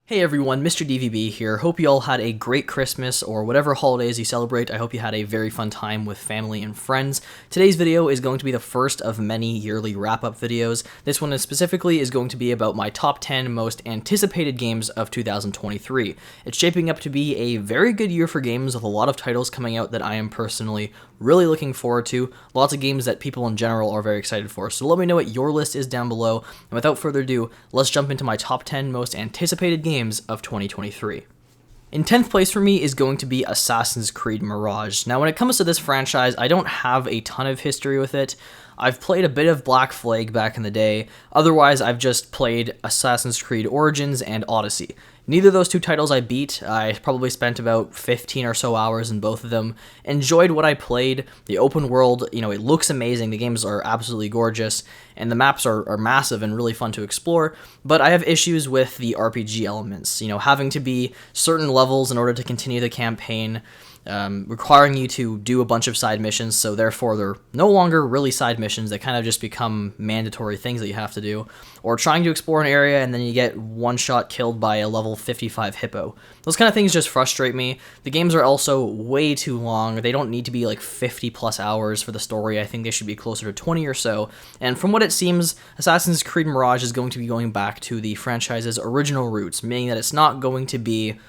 Hey everyone, Mr. DVB here. Hope you all had a great Christmas or whatever holidays you celebrate. I hope you had a very fun time with family and friends. Today's video is going to be the first of many yearly wrap-up videos. This one specifically is going to be about my top 10 most anticipated games of 2023. It's shaping up to be a very good year for games with a lot of titles coming out that I am personally really looking forward to. Lots of games that people in general are very excited for. So let me know what your list is down below. And without further ado, let's jump into my top 10 most anticipated games of 2023. In 10th place for me is going to be Assassin's Creed Mirage. Now when it comes to this franchise, I don't have a ton of history with it. I've played a bit of Black Flag back in the day. Otherwise, I've just played Assassin's Creed Origins and Odyssey. Neither of those two titles I beat. I probably spent about 15 or so hours in both of them. Enjoyed what I played. The open world, it looks amazing. The games are absolutely gorgeous, and the maps are massive and really fun to explore. But I have issues with the RPG elements. Having to be certain levels in order to continue the campaign, requiring you to do a bunch of side missions, so therefore they're no longer really side missions, they kind of just become mandatory things that you have to do, or trying to explore an area and then you get one shot killed by a level 55 hippo. Those kind of things just frustrate me. The games are also way too long. They don't need to be like 50 plus hours for the story. I think they should be closer to 20 or so, and from what it seems, Assassin's Creed Mirage is going to be going back to the franchise's original roots, meaning that it's not going to be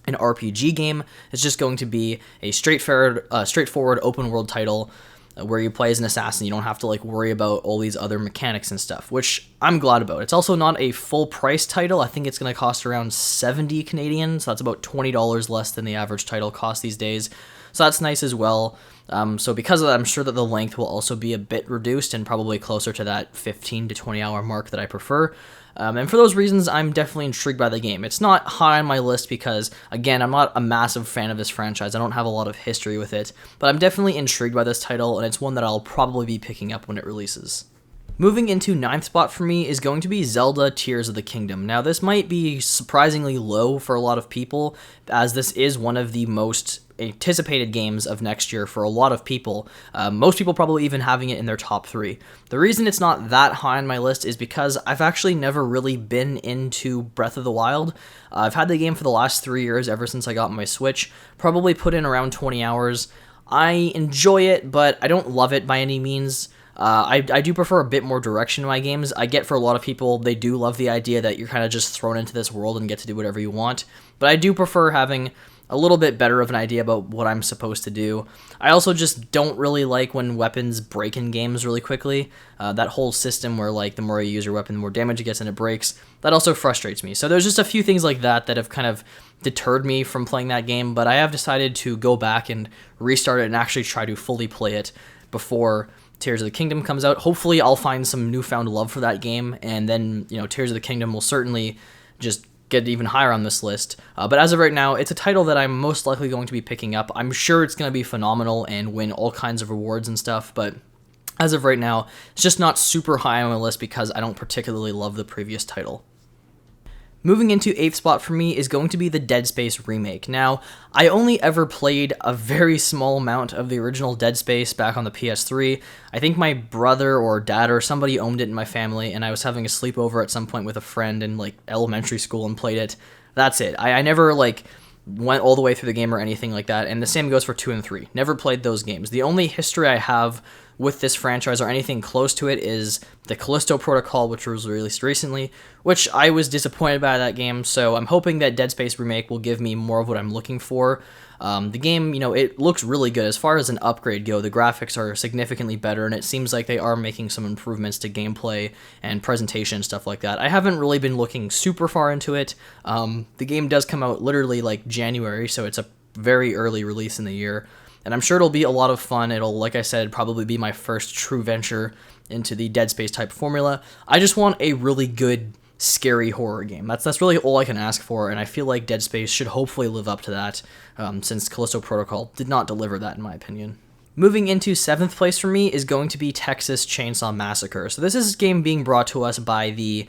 an RPG game. It's just going to be a straightforward open world title where you play as an assassin. You don't have to worry about all these other mechanics and stuff, which I'm glad about. It's also not a full price title. I think it's going to cost around 70 Canadian, so that's about $20 less than the average title costs these days. So that's nice as well. So because of that, I'm sure that the length will also be a bit reduced and probably closer to that 15 to 20 hour mark that I prefer. And for those reasons, I'm definitely intrigued by the game. It's not high on my list because, again, I'm not a massive fan of this franchise. I don't have a lot of history with it, but I'm definitely intrigued by this title, and it's one that I'll probably be picking up when it releases. Moving into 9th spot for me is going to be Zelda Tears of the Kingdom. Now, this might be surprisingly low for a lot of people, as this is one of the most anticipated games of next year for a lot of people. Most people probably even having it in their top 3. The reason it's not that high on my list is because I've actually never really been into Breath of the Wild. I've had the game for the last 3 years, ever since I got my Switch, probably put in around 20 hours. I enjoy it, but I don't love it by any means. I do prefer a bit more direction in my games. I get for a lot of people, they do love the idea that you're kind of just thrown into this world and get to do whatever you want, but I do prefer having a little bit better of an idea about what I'm supposed to do. I also just don't really like when weapons break in games really quickly. That whole system where the more you use your weapon, the more damage it gets and it breaks, that also frustrates me. So there's just a few things like that that have kind of deterred me from playing that game, but I have decided to go back and restart it and actually try to fully play it before Tears of the Kingdom comes out. Hopefully I'll find some newfound love for that game, and then, Tears of the Kingdom will certainly just get even higher on this list. But as of right now, it's a title that I'm most likely going to be picking up. I'm sure it's going to be phenomenal and win all kinds of rewards and stuff, but as of right now, it's just not super high on my list because I don't particularly love the previous title. Moving into 8th spot for me is going to be the Dead Space remake. Now, I only ever played a very small amount of the original Dead Space back on the PS3. I think my brother or dad or somebody owned it in my family, and I was having a sleepover at some point with a friend in elementary school and played it. That's it. I never went all the way through the game or anything like that, and the same goes for 2 and 3. Never played those games. The only history I have with this franchise or anything close to it is the Callisto Protocol, which was released recently, which I was disappointed by that game, so I'm hoping that Dead Space Remake will give me more of what I'm looking for. The game, it looks really good. As far as an upgrade go, the graphics are significantly better, and it seems like they are making some improvements to gameplay and presentation and stuff like that. I haven't really been looking super far into it. The game does come out literally January, so it's a very early release in the year, and I'm sure it'll be a lot of fun. It'll, like I said, probably be my first true venture into the Dead Space type formula. I just want a really good, scary horror game. That's really all I can ask for, and I feel like Dead Space should hopefully live up to that, since Callisto Protocol did not deliver that in my opinion. Moving into 7th place for me is going to be Texas Chainsaw Massacre. So this is a game being brought to us by the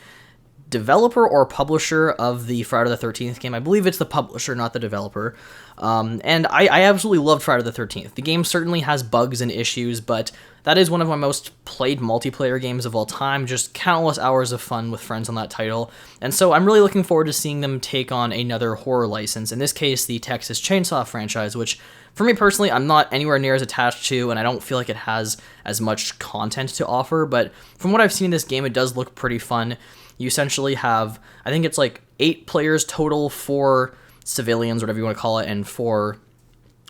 developer or publisher of the Friday the 13th game. I believe it's the publisher, not the developer. And I absolutely loved Friday the 13th. The game certainly has bugs and issues, but that is one of my most played multiplayer games of all time. Just countless hours of fun with friends on that title. And so I'm really looking forward to seeing them take on another horror license. In this case, the Texas Chainsaw franchise, which for me personally, I'm not anywhere near as attached to, and I don't feel like it has as much content to offer. But from what I've seen in this game, it does look pretty fun. You essentially have, I think it's like 8 players total, 4 civilians, whatever you want to call it, and 4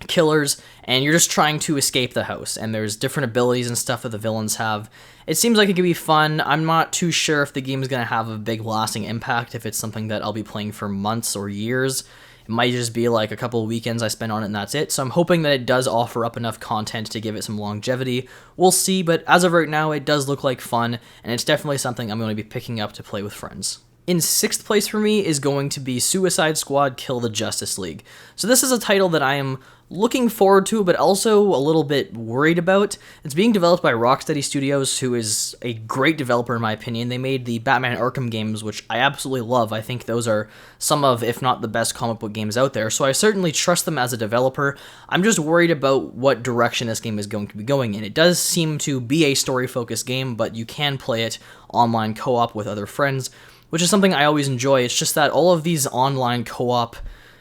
killers, and you're just trying to escape the house, and there's different abilities and stuff that the villains have. It seems like it could be fun. I'm not too sure if the game is going to have a big lasting impact, if it's something that I'll be playing for months or years. It might just be like a couple of weekends I spend on it and that's it. So I'm hoping that it does offer up enough content to give it some longevity. We'll see, but as of right now, it does look like fun, and it's definitely something I'm going to be picking up to play with friends. In 6th place for me is going to be Suicide Squad Kill the Justice League. So this is a title that I am looking forward to, but also a little bit worried about. It's being developed by Rocksteady Studios, who is a great developer in my opinion. They made the Batman Arkham games, which I absolutely love. I think those are some of, if not the best comic book games out there, so I certainly trust them as a developer. I'm just worried about what direction this game is going to be going in. It does seem to be a story-focused game, but you can play it online co-op with other friends, which is something I always enjoy. It's just that all of these online co-op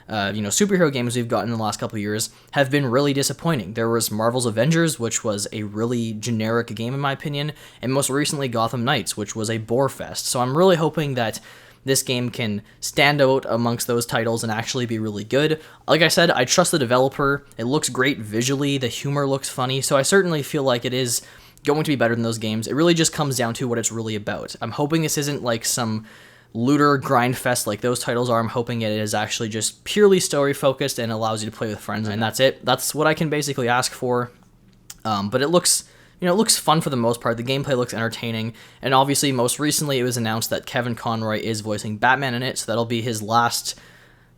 superhero games we've gotten in the last couple of years have been really disappointing. There was Marvel's Avengers, which was a really generic game in my opinion, and most recently Gotham Knights, which was a bore fest. So I'm really hoping that this game can stand out amongst those titles and actually be really good. Like I said, I trust the developer. It looks great visually, the humor looks funny, so I certainly feel like it is going to be better than those games. It really just comes down to what it's really about. I'm hoping this isn't like some looter grind fest like those titles are. I'm hoping it is actually just purely story focused and allows you to play with friends, and that's it. That's what I can basically ask for. But it looks, it looks fun for the most part. The gameplay looks entertaining, and obviously most recently it was announced that Kevin Conroy is voicing Batman in it, so that'll be his last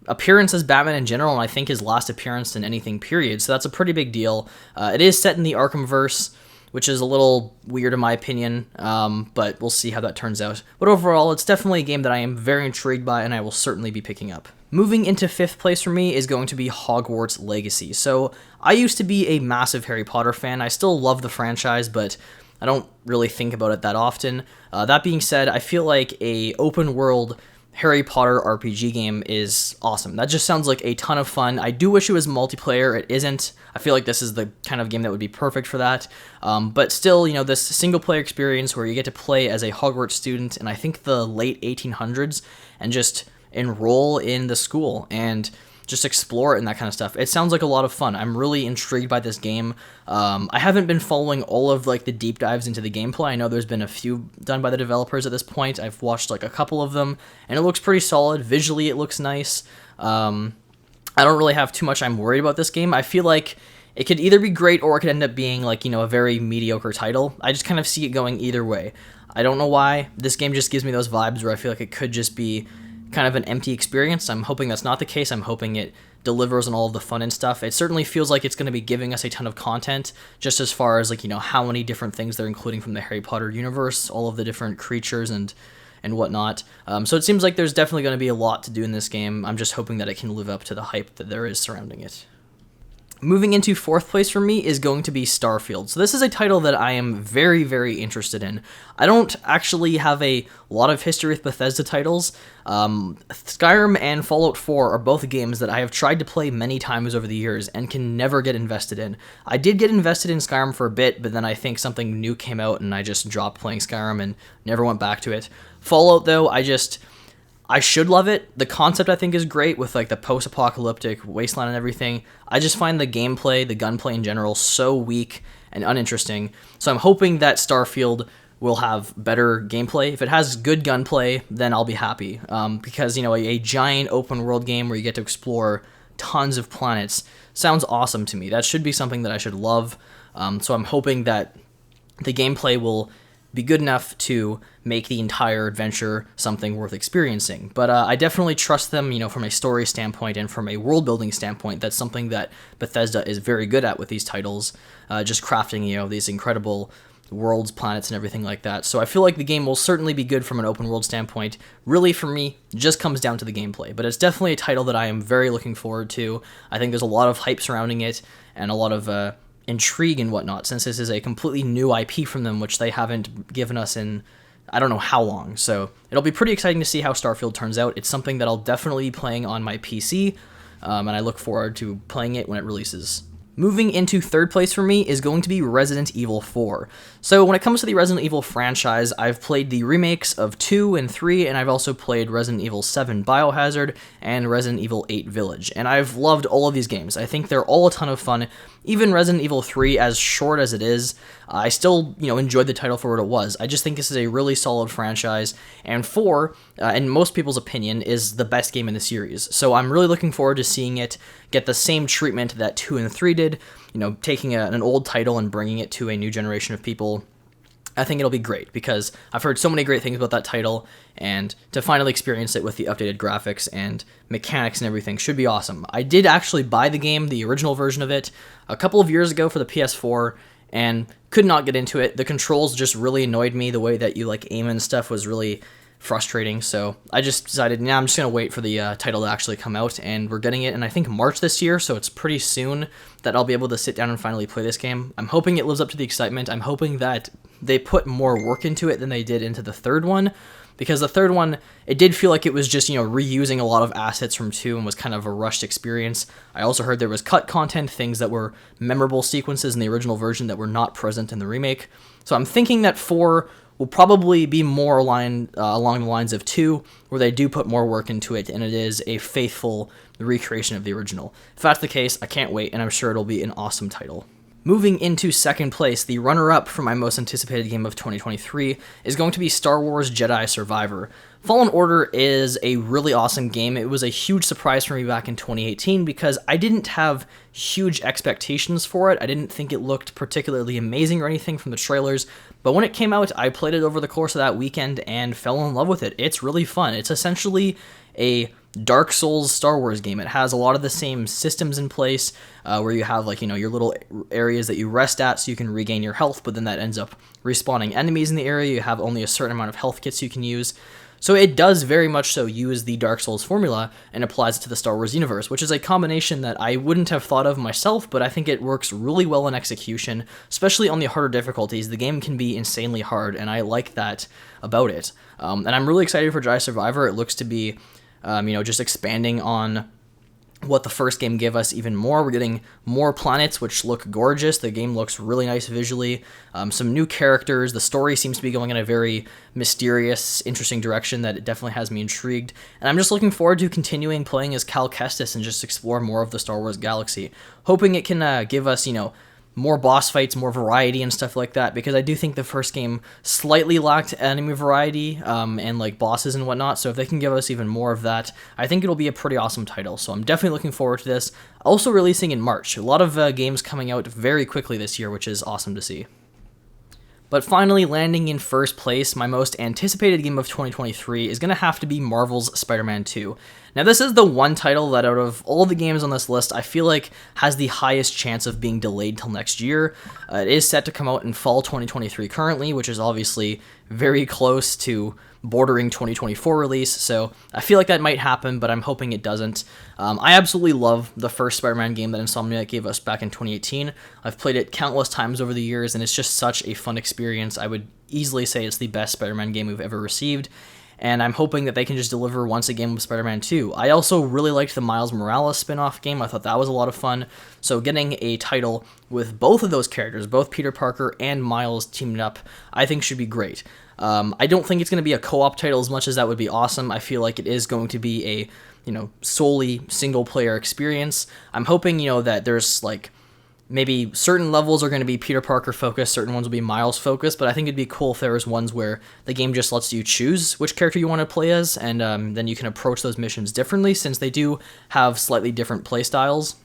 appearance as Batman in general, and I think his last appearance in anything period, so that's a pretty big deal. It is set in the Arkhamverse, which is a little weird in my opinion, but we'll see how that turns out. But overall, it's definitely a game that I am very intrigued by, and I will certainly be picking up. Moving into 5th place for me is going to be Hogwarts Legacy. So, I used to be a massive Harry Potter fan. I still love the franchise, but I don't really think about it that often. That being said, I feel like a open world Harry Potter RPG game is awesome. That just sounds like a ton of fun. I do wish it was multiplayer. It isn't. I feel like this is the kind of game that would be perfect for that. But still, this single-player experience where you get to play as a Hogwarts student in, I think, the late 1800s and just enroll in the school and just explore it and that kind of stuff. It sounds like a lot of fun. I'm really intrigued by this game. I haven't been following all of the deep dives into the gameplay. I know there's been a few done by the developers at this point. I've watched a couple of them, and it looks pretty solid. Visually, it looks nice. I don't really have too much I'm worried about this game. I feel like it could either be great or it could end up being a very mediocre title. I just kind of see it going either way. I don't know why. This game just gives me those vibes where I feel like it could just be kind of an empty experience. I'm hoping that's not the case. I'm hoping it delivers on all of the fun and stuff. It certainly feels like it's going to be giving us a ton of content, just as far as how many different things they're including from the Harry Potter universe, all of the different creatures and whatnot. So it seems like there's definitely going to be a lot to do in this game. I'm just hoping that it can live up to the hype that there is surrounding it. Moving into 4th place for me is going to be STARFIELD. So this is a title that I am very, very interested in. I don't actually have a lot of history with Bethesda titles. Skyrim and Fallout 4 are both games that I have tried to play many times over the years and can never get invested in. I did get invested in Skyrim for a bit, but then I think something new came out and I just dropped playing Skyrim and never went back to it. Fallout, though, I should love it. The concept, I think, is great with the post-apocalyptic wasteland and everything. I just find the gameplay, the gunplay in general, so weak and uninteresting. So I'm hoping that Starfield will have better gameplay. If it has good gunplay, then I'll be happy. Because, a giant open-world game where you get to explore tons of planets sounds awesome to me. That should be something that I should love. So I'm hoping that the gameplay will be good enough to make the entire adventure something worth experiencing. But I definitely trust them, from a story standpoint and from a world-building standpoint. That's something that Bethesda is very good at with these titles, just crafting, these incredible worlds, planets, and everything like that. So I feel like the game will certainly be good from an open world standpoint. Really, for me, just comes down to the gameplay. But it's definitely a title that I am very looking forward to. I think there's a lot of hype surrounding it, and a lot of intrigue and whatnot, since this is a completely new IP from them, which they haven't given us in I don't know how long. So it'll be pretty exciting to see how Starfield turns out. It's something that I'll definitely be playing on my PC, and I look forward to playing it when it releases. Moving into third place for me is going to be Resident Evil 4. So when it comes to the Resident Evil franchise, I've played the remakes of 2 and 3, and I've also played Resident Evil 7 Biohazard and Resident Evil 8 Village, and I've loved all of these games. I think they're all a ton of fun. Even Resident Evil 3, as short as it is, I still, enjoyed the title for what it was. I just think this is a really solid franchise, and 4, in most people's opinion, is the best game in the series. So I'm really looking forward to seeing it get the same treatment that 2 and 3 did, taking an old title and bringing it to a new generation of people. I think it'll be great, because I've heard so many great things about that title, and to finally experience it with the updated graphics and mechanics and everything should be awesome. I did actually buy the game, the original version of it, a couple of years ago for the PS4, and could not get into it. The controls just really annoyed me. The way that you aim and stuff was really frustrating, so I just decided, I'm just going to wait for the title to actually come out, and we're getting it in, I think, March this year, so it's pretty soon that I'll be able to sit down and finally play this game. I'm hoping it lives up to the excitement. I'm hoping that they put more work into it than they did into the third one, because the third one, it did feel like it was just, reusing a lot of assets from 2 and was kind of a rushed experience. I also heard there was cut content, things that were memorable sequences in the original version that were not present in the remake. So I'm thinking that 4 will probably be more aligned along the lines of 2, where they do put more work into it, and it is a faithful recreation of the original. If that's the case, I can't wait, and I'm sure it'll be an awesome title. Moving into second place, the runner-up for my most anticipated game of 2023 is going to be Star Wars Jedi Survivor. Fallen Order is a really awesome game. It was a huge surprise for me back in 2018 because I didn't have huge expectations for it. I didn't think it looked particularly amazing or anything from the trailers, but when it came out, I played it over the course of that weekend and fell in love with it. It's really fun. It's essentially a Dark Souls Star Wars game. It has a lot of the same systems in place, where you have your little areas that you rest at so you can regain your health, but then that ends up respawning enemies in the area. You have only a certain amount of health kits you can use. So it does very much so use the Dark Souls formula and applies it to the Star Wars universe, which is a combination that I wouldn't have thought of myself, but I think it works really well in execution, especially on the harder difficulties. The game can be insanely hard, and I like that about it. And I'm really excited for Jedi Survivor. It looks to be just expanding on what the first game gave us even more. We're getting more planets, which look gorgeous. The game looks really nice visually. Some new characters. The story seems to be going in a very mysterious, interesting direction that it definitely has me intrigued. And I'm just looking forward to continuing playing as Cal Kestis and just explore more of the Star Wars galaxy. Hoping it can give us, more boss fights, more variety and stuff like that, because I do think the first game slightly lacked enemy variety and bosses and whatnot, so if they can give us even more of that, I think it'll be a pretty awesome title, so I'm definitely looking forward to this. Also releasing in March. A lot of games coming out very quickly this year, which is awesome to see. But finally, landing in first place, my most anticipated game of 2023 is going to have to be Marvel's Spider-Man 2. Now, this is the one title that out of all the games on this list, I feel like has the highest chance of being delayed till next year. It is set to come out in fall 2023 currently, which is obviously very close to bordering 2024 release, so I feel like that might happen, but I'm hoping it doesn't. I absolutely love the first Spider-Man game that Insomniac gave us back in 2018. I've played it countless times over the years, and it's just such a fun experience. I would easily say it's the best Spider-Man game we've ever received, and I'm hoping that they can just deliver once again with Spider-Man 2. I also really liked the Miles Morales spin-off game. I thought that was a lot of fun, so getting a title with both of those characters, both Peter Parker and Miles teamed up, I think should be great. I don't think it's going to be a co-op title as much as that would be awesome. I feel like it is going to be a, solely single-player experience. I'm hoping, that there's, maybe certain levels are going to be Peter Parker focused, certain ones will be Miles focused, but I think it'd be cool if there was ones where the game just lets you choose which character you want to play as, and then you can approach those missions differently, since they do have slightly different play styles.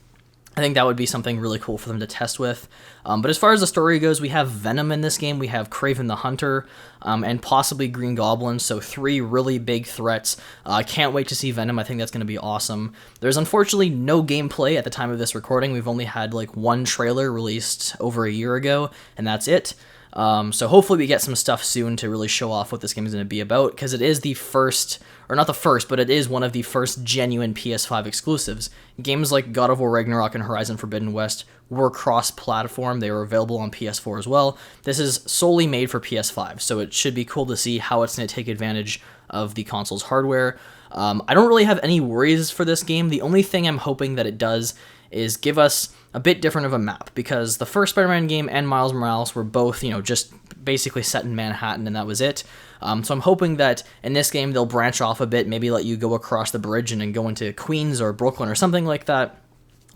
I think that would be something really cool for them to test with. But as far as the story goes, we have Venom in this game, we have Kraven the Hunter, and possibly Green Goblin, so 3 really big threats. I can't wait to see Venom. I think that's going to be awesome. There's unfortunately no gameplay at the time of this recording. We've only had 1 trailer released over a year ago, and that's it. So hopefully we get some stuff soon to really show off what this game is going to be about, because it is the first, or not the first, but it is one of the first genuine PS5 exclusives. Games like God of War Ragnarok and Horizon Forbidden West were cross-platform. They were available on PS4 as well. This is solely made for PS5, so it should be cool to see how it's going to take advantage of the console's hardware. I don't really have any worries for this game. The only thing I'm hoping that it does is give us a bit different of a map, because the first Spider-Man game and Miles Morales were both, just basically set in Manhattan, and that was it. So I'm hoping that in this game they'll branch off a bit, maybe let you go across the bridge and then go into Queens or Brooklyn or something like that.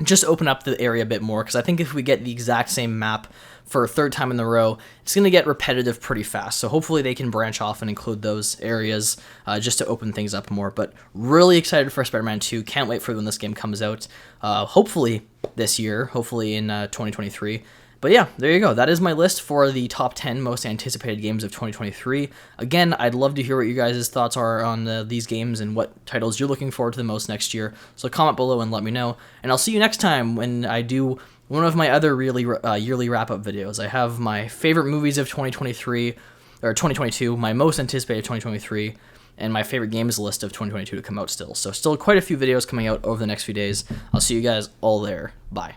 Just open up the area a bit more, because I think if we get the exact same map for a third time in a row, it's going to get repetitive pretty fast. So hopefully they can branch off and include those areas just to open things up more. But really excited for Spider-Man 2. Can't wait for when this game comes out. Hopefully this year, hopefully in 2023. But yeah, there you go. That is my list for the top 10 most anticipated games of 2023. Again, I'd love to hear what you guys' thoughts are on these games and what titles you're looking forward to the most next year. So comment below and let me know. And I'll see you next time when I do one of my other yearly wrap-up videos. I have my favorite movies of 2023, or 2022, my most anticipated 2023, and my favorite games list of 2022 to come out still. So still quite a few videos coming out over the next few days. I'll see you guys all there. Bye.